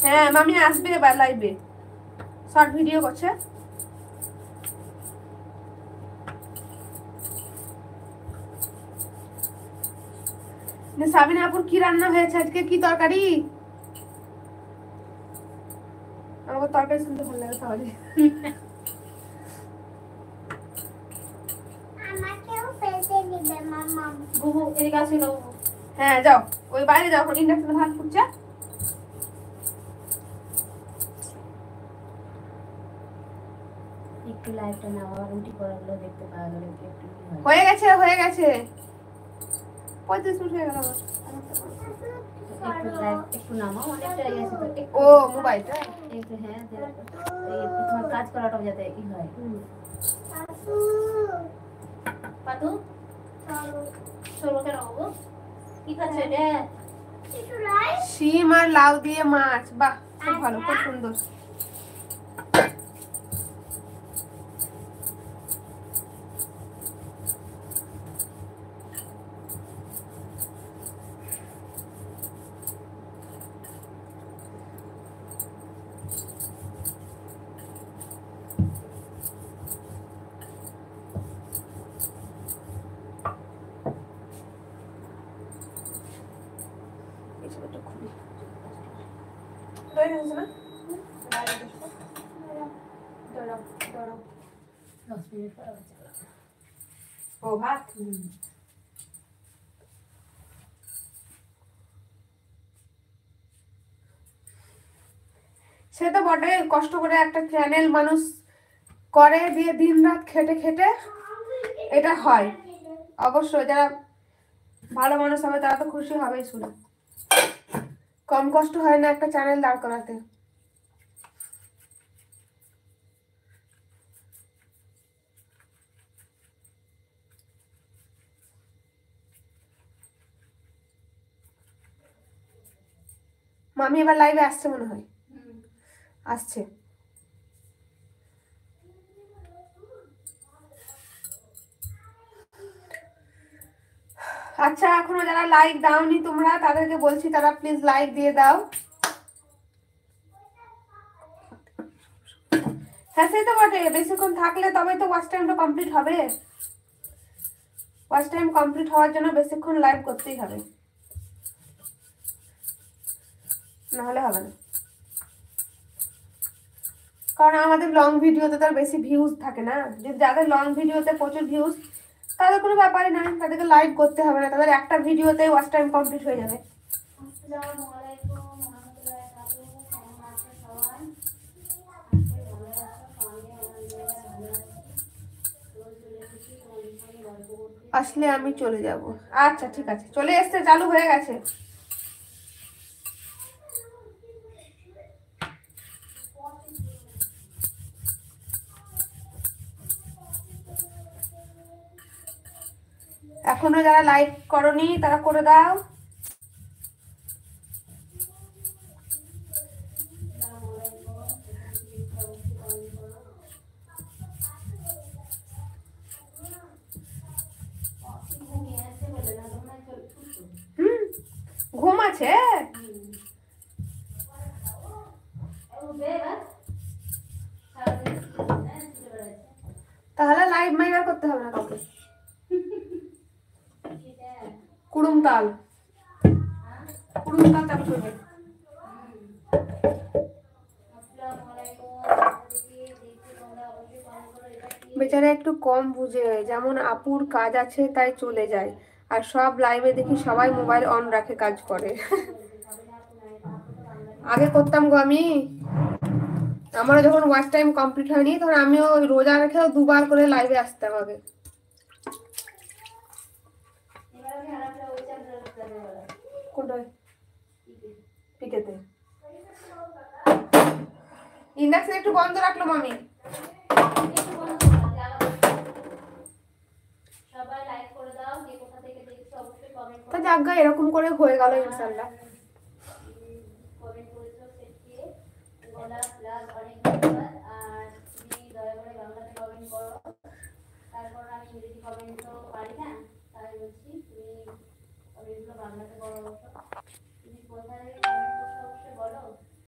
হ্যাঁ মামি আসবে এবার লাইভে, শর্ট ভিডিও করছে। সাবিনা আপুর কি রান্না হয়েছে আজকে, কি তরকারি? আমাকে তরকারি শুনতে ভালো লাগে তাহলে। হ্যাঁ যাও ওই বাইরে যাও, ইন্ডাকশনে ভাত ফুটছে। একটু লাইটটা নাও, রুটি করাগুলো দেখতে পাওয়া গেল একটু। হয়ে গেছে হয়ে গেছে, 35 মিনিট হয়ে গেল আমার। একটু নামাও, অনেকটা গেছে তো। ও মোবাইলটা একটু হ্যাঁ, তোমার কাজ করাটাও যাতে ই হয়। পাতু চলো কেন বাবু, কি খাচ্ছে এটা? শিম আর লাউ দিয়ে মাছ, বাহ খুব ভালো, খুব সুন্দর। ও ভাত, সে তো বটে, কষ্ট করে একটা চ্যানেল মানুষ করে দিয়ে দিন রাত খেটে খেটে এটা হয়। অবশ্যই যারা ভালো মানুষ হবে তারা তো খুশি হবেই শুনে। কম কষ্ট হয় না একটা চ্যানেল দাঁড় করাতে। মামি এবার লাইভে আসছে মনে হয়, আসছে। আচ্ছা এখনো যারা লাইক দাওনি তোমরা, তাদেরকে বলছি তারা প্লিজ লাইক দিয়ে দাও। হ্যাঁ সেই তো বটে, বেশিক্ষণ থাকলে তবেই তো ওয়াচ টাইমটা কমপ্লিট হবে। ওয়াচ টাইম কমপ্লিট হওয়ার জন্য বেশিক্ষণ লাইভ করতেই হবে, নাহলে হবে না। কারণ আমাদের লং ভিডিওতে তার বেশি ভিউজ থাকে না, যদি যাদের লং ভিডিওতে প্রচুর ভিউজ তাদের কোনো ব্যাপারই না, তাদেরকে লাইভ করতে হবে না, তাদের একটা ভিডিওতে ওয়াচ টাইম কমপ্লিট হয়ে যাবে। আসলে আমি চলে যাব। আচ্ছা ঠিক আছে, চলে এসছে, চালু হয়ে গেছে। এখনো যারা লাইক করনি তারা করে দাও। ঘুম আছে, তাহলে লাইভ মাইবার করতে হবে না কাউকে। কুড়ুমতাল কুড়ুমতাল চালু করবে। বেচারা একটু কম বুঝে, যেমন আপুর কাজ আছে তাই চলে যায়, আর সব লাইভে দেখি সবাই মোবাইল অন রাখে কাজ করে। আগে করতাম গো আমি, আমারও যখন ওয়াচ টাইম কমপ্লিট হয়নি তখন আমিও রোজা রেখেও দুবার করে লাইভে আসতাম আগে। কোনটায়? পিকেতে। ইন্ডাকশন একটু বন্ধ রাখলো মামি। তো যাজ্ঞা এরকম করে হয়ে গেল ইনশাআল্লাহ।